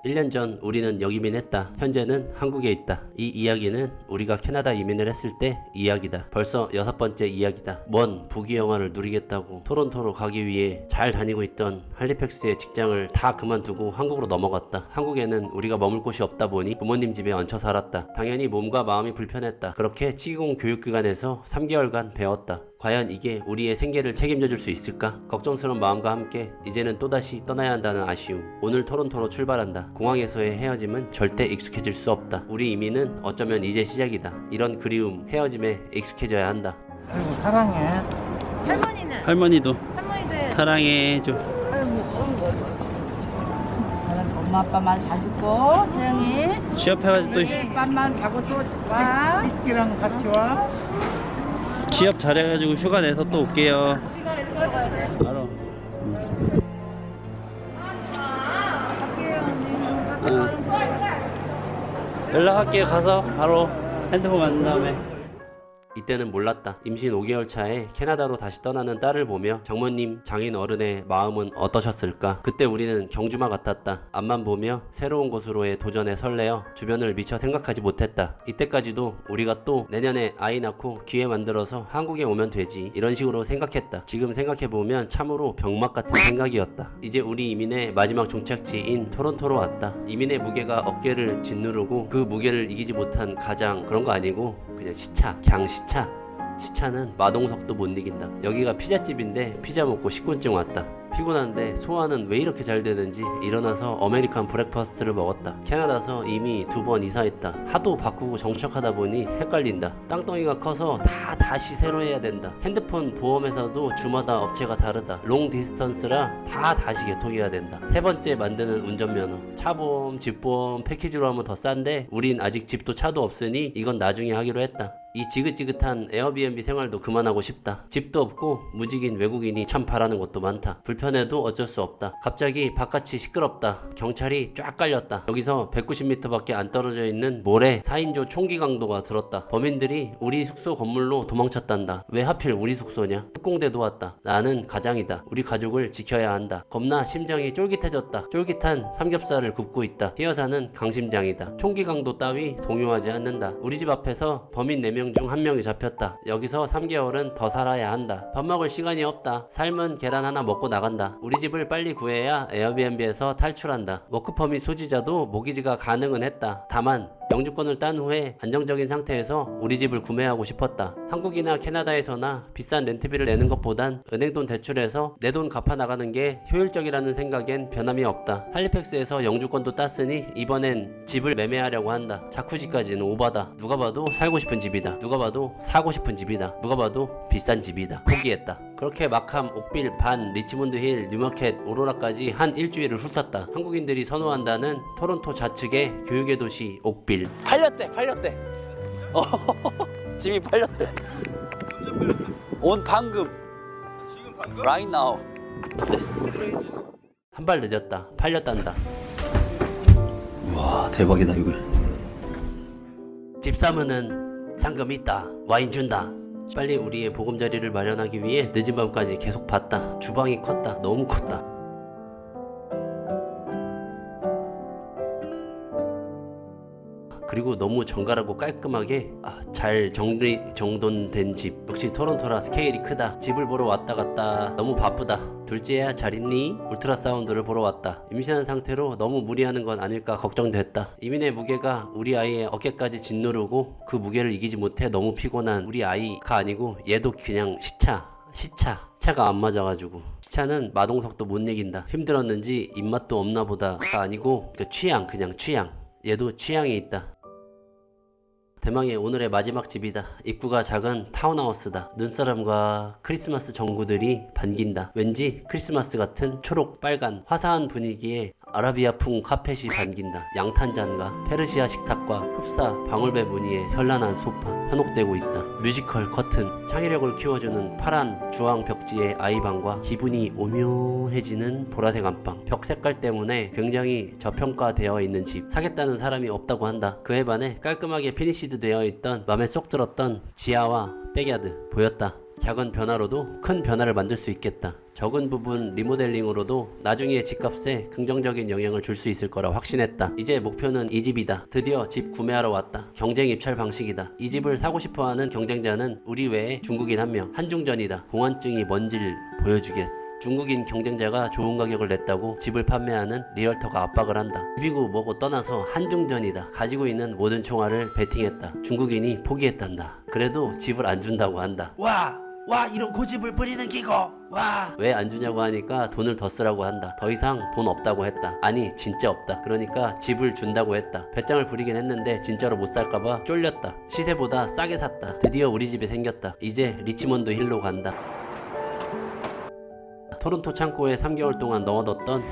1년 전 우리는 역이민했다. 현재는 한국에 있다. 이 이야기는 우리가 캐나다 이민을 했을 때 이야기다. 벌써 6번째 이야기다. 먼 부귀영화를 누리겠다고 토론토로 가기 위해 잘 다니고 있던 할리팩스의 직장을 다 그만두고 한국으로 넘어갔다. 한국에는 우리가 머물 곳이 없다 보니 부모님 집에 얹혀 살았다. 당연히 몸과 마음이 불편했다. 그렇게 치기공 교육기관에서 3개월간 배웠다. 과연 이게 우리의 생계를 책임져 줄 수 있을까? 걱정스러운 마음과 함께 이제는 또다시 떠나야 한다는 아쉬움. 오늘 토론토로 출발한다. 공항에서의 헤어짐은 절대 익숙해질 수 없다. 우리 이민은 어쩌면 이제 시작이다. 이런 그리움, 헤어짐에 익숙해져야 한다. 아이고 사랑해. 할머니도 할머니들 사랑해줘. 엄마 아빠 말 잘 듣고 재영이 취업해가지고 또 밥만 자고 또 와. 미끼랑 같이 와. 취업 잘해가지고 휴가 내서 또 올게요. 우리가 이렇게 가야 돼. 알아. 연락할게. 가서 바로 핸드폰 만든 다음에. 이때는 몰랐다. 임신 5개월 차에 캐나다로 다시 떠나는 딸을 보며 장모님, 장인 어른의 마음은 어떠셨을까? 그때 우리는 경주마 같았다. 앞만 보며 새로운 곳으로의 도전에 설레어 주변을 미처 생각하지 못했다. 이때까지도 우리가 또 내년에 아이 낳고 기회 만들어서 한국에 오면 되지, 이런 식으로 생각했다. 지금 생각해보면 참으로 병맛 같은 생각이었다. 이제 우리 이민의 마지막 종착지인 토론토로 왔다. 이민의 무게가 어깨를 짓누르고 그 무게를 이기지 못한 가장 그런 거 아니고 그냥 시차, 그냥 시차는 마동석도 못 이긴다. 여기가 피자집인데 피자 먹고 식곤증 왔다. 피곤한데 소화는 왜 이렇게 잘 되는지 일어나서 아메리칸 브렉퍼스트를 먹었다. 캐나다서 이미 2번 이사했다. 하도 바꾸고 정착하다 보니 헷갈린다. 땅덩이가 커서 다시 새로 해야 된다. 핸드폰 보험회사도 주마다 업체가 다르다. 롱 디스턴스라 다시 개통해야 된다. 세 번째 만드는 운전면허. 차보험, 집보험 패키지로 하면 더 싼데 우린 아직 집도 차도 없으니 이건 나중에 하기로 했다. 이 지긋지긋한 에어비앤비 생활도 그만하고 싶다. 집도 없고 무직인 외국인이 참 바라는 것도 많다. 불편해도 어쩔 수 없다. 갑자기 바깥이 시끄럽다. 경찰이 쫙 깔렸다. 여기서 190m 밖에 안 떨어져 있는 몰에 4인조 총기 강도가 들었다. 범인들이 우리 숙소 건물로 도망쳤단다. 왜 하필 우리 숙소냐? 특공대도 왔다. 나는 가장이다. 우리 가족을 지켜야 한다. 겁나 심장이 쫄깃해졌다. 쫄깃한 삼겹살을 굽고 있다. 희여사는 강심장이다. 총기 강도 따위 동요하지 않는다. 우리 집 앞에서 범인 4명 중 1명이 잡혔다. 여기서 3개월은 더 살아야 한다. 밥 먹을 시간이 없다. 삶은 계란 하나 먹고 나간다. 우리 집을 빨리 구해야 에어비앤비에서 탈출한다. 워크퍼밋 소지자도 모기지가 가능은 했다. 다만 영주권을 딴 후에 안정적인 상태에서 우리 집을 구매하고 싶었다. 한국이나 캐나다에서나 비싼 렌트비를 내는 것보단 은행돈 대출해서 내 돈 갚아 나가는 게 효율적이라는 생각엔 변함이 없다. 할리팩스에서 영주권도 땄으니 이번엔 집을 매매하려고 한다. 자쿠지까지는 오바다. 누가 봐도 살고 싶은 집이다. 누가 봐도 사고 싶은 집이다. 누가 봐도 비싼 집이다. 포기했다. 그렇게 마캄, 옥빌, 반, 리치몬드 힐, 뉴마켓, 오로라까지 한 일주일을 훑었다. 한국인들이 선호한다는 토론토 좌측의 교육의 도시 옥빌. 팔렸대. 집이 팔렸대. 온 방금. Right now. 한 발 늦었다. 팔렸단다. 우와, 대박이다 이거. 집 사면은 상금 있다. 와인 준다. 빨리 우리의 보금자리를 마련하기 위해 늦은 밤까지 계속 봤다. 주방이 컸다. 너무 컸다. 그리고 너무 정갈하고 깔끔하게 잘 정돈된 집. 역시 토론토라 스케일이 크다. 집을 보러 왔다 갔다. 너무 바쁘다. 둘째야 잘 있니? 울트라사운드를 보러 왔다. 임신한 상태로 너무 무리하는 건 아닐까 걱정됐다. 이민의 무게가 우리 아이의 어깨까지 짓누르고 그 무게를 이기지 못해 너무 피곤한 우리 아이가 아니고 얘도 그냥 시차가 안 맞아가지고. 시차는 마동석도 못 이긴다. 힘들었는지 입맛도 없나 보다가 아니고 그냥 취향. 얘도 취향이 있다. 대망의 오늘의 마지막 집이다. 입구가 작은 타운하우스다. 눈사람과 크리스마스 전구들이 반긴다. 왠지 크리스마스 같은 초록, 빨간, 화사한 분위기에 아라비아풍 카펫이 반긴다. 양탄잔과 페르시아 식탁과 흡사, 방울배 무늬의 현란한 소파, 현혹되고 있다. 뮤지컬 커튼, 창의력을 키워주는 파란 주황 벽지의 아이방과 기분이 오묘해지는 보라색 안방. 벽 색깔 때문에 굉장히 저평가되어 있는 집. 사겠다는 사람이 없다고 한다. 그에 반해 깔끔하게 피니시드 되어 있던 맘에 쏙 들었던 지하와 백야드 보였다. 작은 변화로도 큰 변화를 만들 수 있겠다. 적은 부분 리모델링으로도 나중에 집값에 긍정적인 영향을 줄 수 있을 거라 확신했다. 이제 목표는 이 집이다. 드디어 집 구매하러 왔다. 경쟁 입찰 방식이다. 이 집을 사고 싶어하는 경쟁자는 우리 외에 중국인 한 명. 한중전이다. 봉환증이 뭔지를 보여주겠어. 중국인 경쟁자가 좋은 가격을 냈다고 집을 판매하는 리얼터가 압박을 한다. 집이고 뭐고 떠나서 한중전이다. 가지고 있는 모든 총알을 베팅했다. 중국인이 포기했단다. 그래도 집을 안 준다고 한다. 와 이런 고집을 부리는 기고 와 왜 안 주냐고 하니까 돈을 더 쓰라고 한다. 더 이상 돈 없다고 했다. 아니 진짜 없다. 그러니까 집을 준다고 했다. 배짱을 부리긴 했는데 진짜로 못 살까봐 쫄렸다. 시세보다 싸게 샀다. 드디어 우리 집에 생겼다. 이제 리치몬드 힐로 간다. 토론토 창고에 3개월 동안 넣어뒀던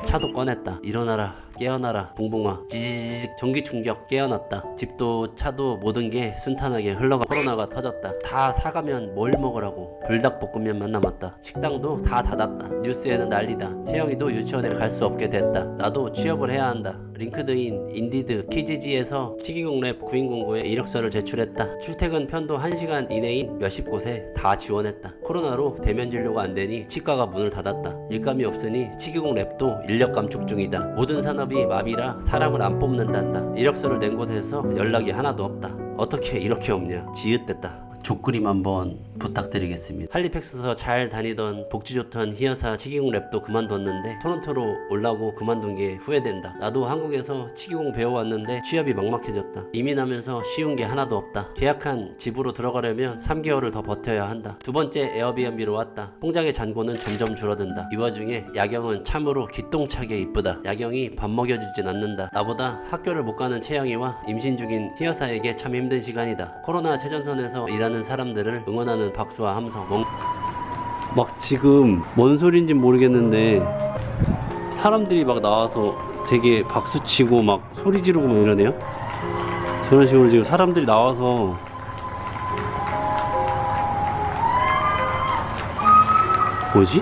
차도 꺼냈다. 일어나라 깨어나라 붕붕아 지지직 전기 충격 깨어났다. 집도 차도 모든 게 순탄하게 흘러가. 코로나가 터졌다. 다 사가면 뭘 먹으라고. 불닭볶음면만 남았다. 식당도 다 닫았다. 뉴스에는 난리다. 채영이도 유치원에 갈 수 없게 됐다. 나도 취업을 해야 한다. 링크드인, 인디드, 키지지에서 치기공 랩 구인 공고에 이력서를 제출했다. 출퇴근 편도 1시간 이내인 몇십 곳에 다 지원했다. 코로나로 대면 진료가 안 되니 치과가 문을 닫았다. 일감이 없으니 치기공 랩도 인력 감축 중이다. 모든 산업이 마비라 사람을 안 뽑는단다. 이력서를 낸 곳에서 연락이 하나도 없다. 어떻게 이렇게 없냐. 지읒됐다. 족그림 한번 부탁드리겠습니다. 할리팩스서 잘 다니던 복지 좋던 히어사 치기공 랩도 그만뒀는데 토론토로 올라오고 그만둔 게 후회된다. 나도 한국에서 치기공 배워왔는데 취업이 막막해졌다. 이민하면서 쉬운 게 하나도 없다. 계약한 집으로 들어가려면 3개월을 더 버텨야 한다. 두 번째 에어비앤비로 왔다. 통장의 잔고는 점점 줄어든다. 이 와중에 야경은 참으로 기똥차게 이쁘다. 야경이 밥 먹여주진 않는다. 나보다 학교를 못 가는 채영이와 임신 중인 히어사에게 참 힘든 시간이다. 코로나 최전선에서 일하는 사람들을 응원하는 박수와 함성. 막 지금 뭔 소린지 모르겠는데 사람들이 막 나와서 되게 박수치고 막 소리 지르고 막 이러네요. 저런 식으로 지금 사람들이 나와서 뭐지?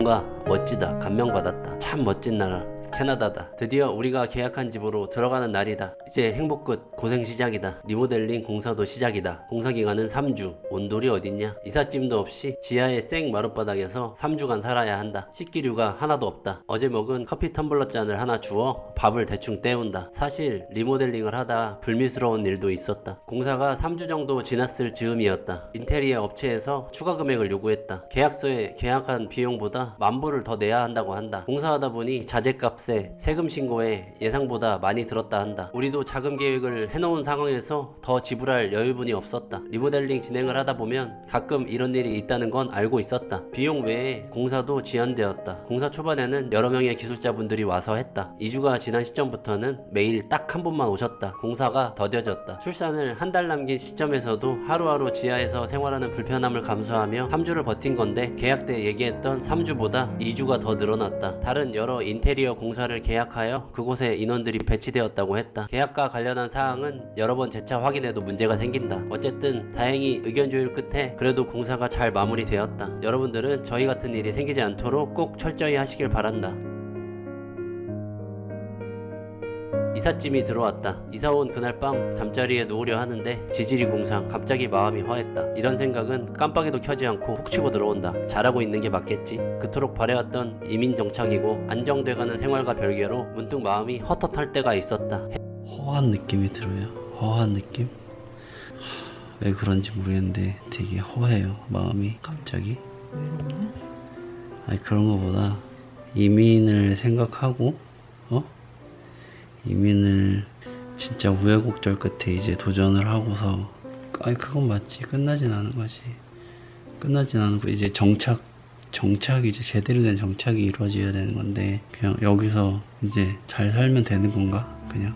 뭔가 멋지다. 감명받았다. 참 멋진 나라. 캐나다다. 드디어 우리가 계약한 집으로 들어가는 날이다. 이제 행복 끝. 고생 시작이다. 리모델링 공사도 시작이다. 공사 기간은 3주. 온돌이 어딨냐? 이삿짐도 없이 지하의 생 마룻바닥에서 3주간 살아야 한다. 식기류가 하나도 없다. 어제 먹은 커피 텀블러 잔을 하나 주워 밥을 대충 때운다. 사실 리모델링을 하다 불미스러운 일도 있었다. 공사가 3주 정도 지났을 즈음이었다. 인테리어 업체에서 추가 금액을 요구했다. 계약서에 계약한 비용보다 10,000불을 더 내야 한다고 한다. 공사하다 보니 자재값 세금 신고에 예상보다 많이 들었다 한다. 우리도 자금 계획을 해놓은 상황에서 더 지불할 여유분이 없었다. 리모델링 진행을 하다 보면 가끔 이런 일이 있다는 건 알고 있었다. 비용 외에 공사도 지연되었다. 공사 초반에는 여러 명의 기술자분들이 와서 했다. 2주가 지난 시점부터는 매일 딱 한 분만 오셨다. 공사가 더뎌졌다. 출산을 한 달 남긴 시점에서도 하루하루 지하에서 생활하는 불편함을 감수하며 3주를 버틴 건데 계약 때 얘기했던 3주보다 2주가 더 늘어났다. 다른 여러 인테리어 공사를 계약하여 그곳에 인원들이 배치되었다고 했다. 계약과 관련한 사항은 여러 번 재차 확인해도 문제가 생긴다. 어쨌든 다행히 의견 조율 끝에 그래도 공사가 잘 마무리되었다. 여러분들은 저희 같은 일이 생기지 않도록 꼭 철저히 하시길 바란다. 이삿짐이 들어왔다. 이사온 그날 밤 잠자리에 누우려 하는데 지지리 궁상 갑자기 마음이 화했다. 이런 생각은 깜빡이도 켜지 않고 훅 치고 들어온다. 잘하고 있는 게 맞겠지. 그토록 바래왔던 이민 정착이고 안정돼가는 생활과 별개로 문득 마음이 헛헛할 때가 있었다. 허한 느낌이 들어요. 허한 느낌? 왜 그런지 모르겠는데 되게 허해요. 마음이 갑자기. 외롭냐? 아니 그런 거보다 이민을 생각하고 이민을 진짜 우여곡절 끝에 이제 도전을 하고서 아니 그건 맞지. 끝나진 않은 거지. 끝나진 않고 이제 정착이 이제 제대로 된 정착이 이루어져야 되는 건데 그냥 여기서 이제 잘 살면 되는 건가? 그냥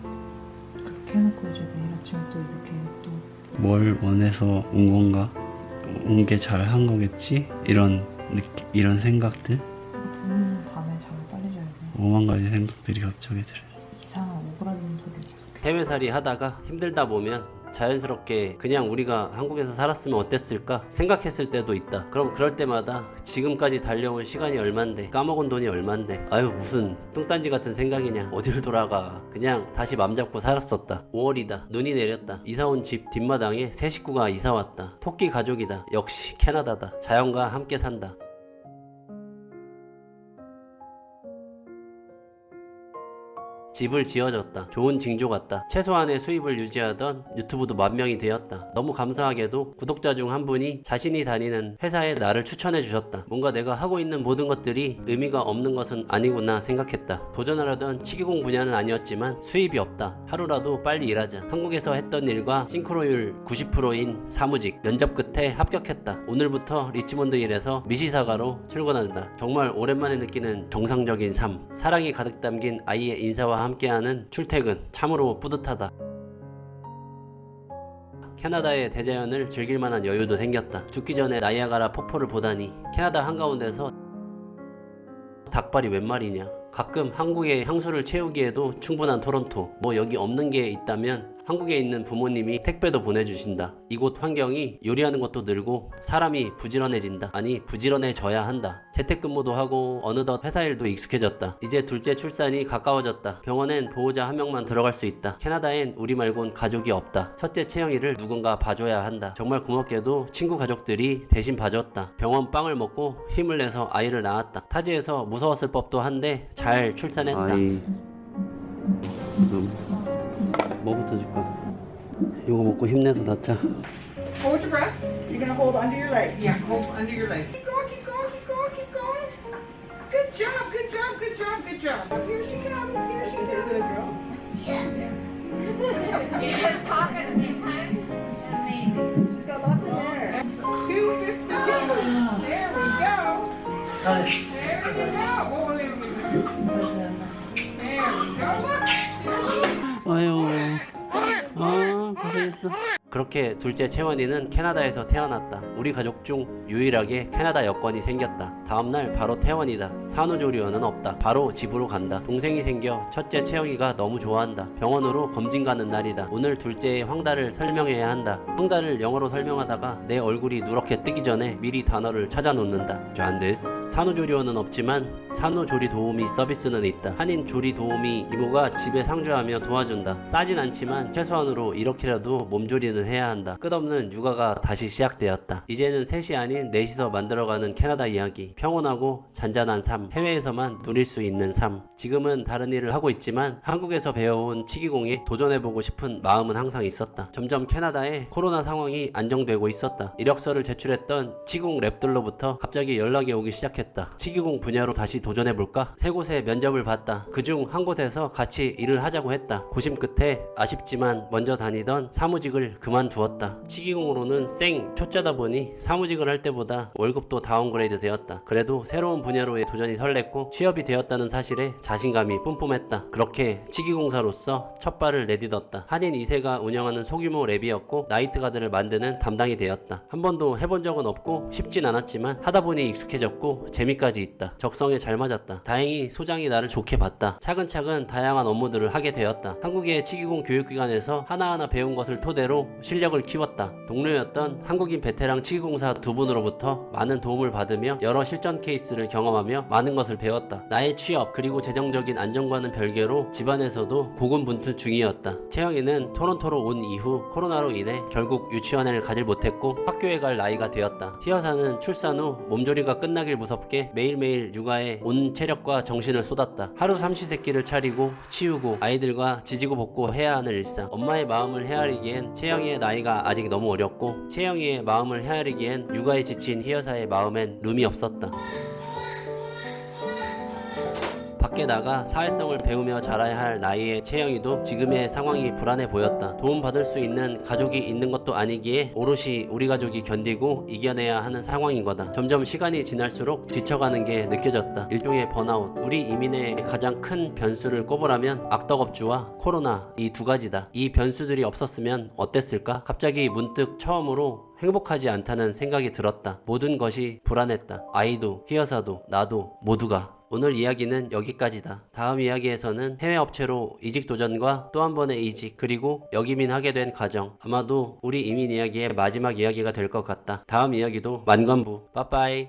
그렇게 해놓고 이제 내일 아침에 또 이렇게 또 뭘 원해서 온 건가? 온 게 잘 한 거겠지? 이런 이런 생각들? 부모는 밤에 잠을 빨리 자야 돼. 오만 가지 생각들이 갑자기 들어요. 이상한 오그라드는 소리 계속. 해외살이 하다가 힘들다 보면 자연스럽게 그냥 우리가 한국에서 살았으면 어땠을까 생각했을 때도 있다. 그럼 그럴 때마다 지금까지 달려온 시간이 얼만데 까먹은 돈이 얼만데 아유 무슨 뚱딴지 같은 생각이냐 어딜 돌아가 그냥 다시 맘 잡고 살았었다. 5월이다. 눈이 내렸다. 이사온 집 뒷마당에 새 식구가 이사왔다. 토끼 가족이다. 역시 캐나다다. 자연과 함께 산다. 집을 지어줬다. 좋은 징조 같다. 최소한의 수입을 유지하던 유튜브도 10,000명이 되었다. 너무 감사하게도 구독자 중 한 분이 자신이 다니는 회사에 나를 추천해 주셨다. 뭔가 내가 하고 있는 모든 것들이 의미가 없는 것은 아니구나 생각했다. 도전하려던 치기공 분야는 아니었지만 수입이 없다. 하루라도 빨리 일하자. 한국에서 했던 일과 싱크로율 90%인 사무직. 면접 끝에 합격했다. 오늘부터 리치몬드 일에서 미시사가로 출근한다. 정말 오랜만에 느끼는 정상적인 삶. 사랑이 가득 담긴 아이의 인사와 함께하는 출퇴근. 참으로 뿌듯하다. 캐나다의 대자연을 즐길 만한 여유도 생겼다. 죽기 전에 나이아가라 폭포를 보다니. 캐나다 한가운데서 닭발이 웬 말이냐. 가끔 한국의 향수를 채우기에도 충분한 토론토. 뭐 여기 없는 게 있다면 한국에 있는 부모님이 택배도 보내주신다. 이곳 환경이 요리하는 것도 늘고 사람이 부지런해진다. 아니 부지런해져야 한다. 재택근무도 하고 어느덧 회사 일도 익숙해졌다. 이제 둘째 출산이 가까워졌다. 병원엔 보호자 1명만 들어갈 수 있다. 캐나다엔 우리 말곤 가족이 없다. 첫째 채영이를 누군가 봐줘야 한다. 정말 고맙게도 친구 가족들이 대신 봐줬다. 병원 빵을 먹고 힘을 내서 아이를 낳았다. 타지에서 무서웠을 법도 한데 잘 출산했다. 뭐부터 줄까? 이거 먹고 힘내서 낳자. Hold your breath. You're gonna hold under your leg. Yeah, hold under your leg. Keep going, keep going, keep going, keep going. Good job, good job, good job, good job. Here she comes, here she comes. You talk at the same time? Amazing. She's got lots of hair. 252. There we go. There we go. Oh, there we go. There we go. Look. There she is. 아유, 고생했어. 그렇게 둘째 채원이는 캐나다에서 태어났다. 우리 가족 중 유일하게 캐나다 여권이 생겼다. 다음날 바로 퇴원이다. 산후조리원은 없다. 바로 집으로 간다. 동생이 생겨 첫째 채영이가 너무 좋아한다. 병원으로 검진 가는 날이다. 오늘 둘째의 황달을 설명해야 한다. 황달을 영어로 설명하다가 내 얼굴이 누렇게 뜨기 전에 미리 단어를 찾아 놓는다. 잔디스. 산후조리원은 없지만 산후조리 도우미 서비스는 있다. 한인 조리 도우미 이모가 집에 상주하며 도와준다. 싸진 않지만 최소한으로 이렇게라도 몸조리는 해야 한다. 끝없는 육아가 다시 시작되었다. 이제는 셋이 아닌 넷이서 만들어가는 캐나다 이야기. 평온하고 잔잔한 삶. 해외에서만 누릴 수 있는 삶. 지금은 다른 일을 하고 있지만 한국에서 배워온 치기공에 도전해보고 싶은 마음은 항상 있었다. 점점 캐나다에 코로나 상황이 안정되고 있었다. 이력서를 제출했던 치기공 랩들로부터 갑자기 연락이 오기 시작했다. 치기공 분야로 다시 도전해볼까? 세 곳에 면접을 봤다. 그중 한 곳에서 같이 일을 하자고 했다. 고심 끝에 아쉽지만 먼저 다니던 사무직을 그만두었다. 치기공으로는 생 초짜다 보니 사무직을 할 때보다 월급도 다운그레이드 되었다. 그래도 새로운 분야로의 도전이 설렜고 취업이 되었다는 사실에 자신감이 뿜뿜했다. 그렇게 치기공사로서 첫 발을 내딛었다. 한인 2세가 운영하는 소규모 랩이었고 나이트가드를 만드는 담당이 되었다. 한 번도 해본 적은 없고 쉽진 않았지만 하다보니 익숙해졌고 재미까지 있다. 적성에 잘 맞았다. 다행히 소장이 나를 좋게 봤다. 차근차근 다양한 업무들을 하게 되었다. 한국의 치기공 교육기관에서 하나하나 배운 것을 토대로 실력을 키웠다. 동료였던 한국인 베테랑 치기공사 두 분으로부터 많은 도움을 받으며 여러 실전 케이스를 경험하며 많은 것을 배웠다. 나의 취업 그리고 재정적인 안정과는 별개로 집안에서도 고군분투 중이었다. 채영이는 토론토로 온 이후 코로나로 인해 결국 유치원을 가질 못했고 학교에 갈 나이가 되었다. 희여사는 출산 후 몸조리가 끝나길 무섭게 매일매일 육아에 온 체력과 정신을 쏟았다. 하루 삼시세끼를 차리고 치우고 아이들과 지지고 볶고 해야 하는 일상. 엄마의 마음을 헤아리기엔 채영이의 나이가 아직 너무 어렸고 채영이의 마음을 헤아리기엔 육아에 지친 희여사의 마음엔 룸이 없었다. 밖에 나가 사회성을 배우며 자라야 할 나이의 채영이도 지금의 상황이 불안해 보였다. 도움받을 수 있는 가족이 있는 것도 아니기에 오롯이 우리 가족이 견디고 이겨내야 하는 상황인 거다. 점점 시간이 지날수록 지쳐가는 게 느껴졌다. 일종의 번아웃. 우리 이민의 가장 큰 변수를 꼽으라면 악덕업주와 코로나 이 두 가지다. 이 변수들이 없었으면 어땠을까? 갑자기 문득 처음으로 행복하지 않다는 생각이 들었다. 모든 것이 불안했다. 아이도 희여사도 나도 모두가. 오늘 이야기는 여기까지다. 다음 이야기에서는 해외 업체로 이직 도전과 또 한 번의 이직, 그리고 역이민 하게 된 과정, 아마도 우리 이민 이야기의 마지막 이야기가 될 것 같다. 다음 이야기도 만관부. 빠빠이.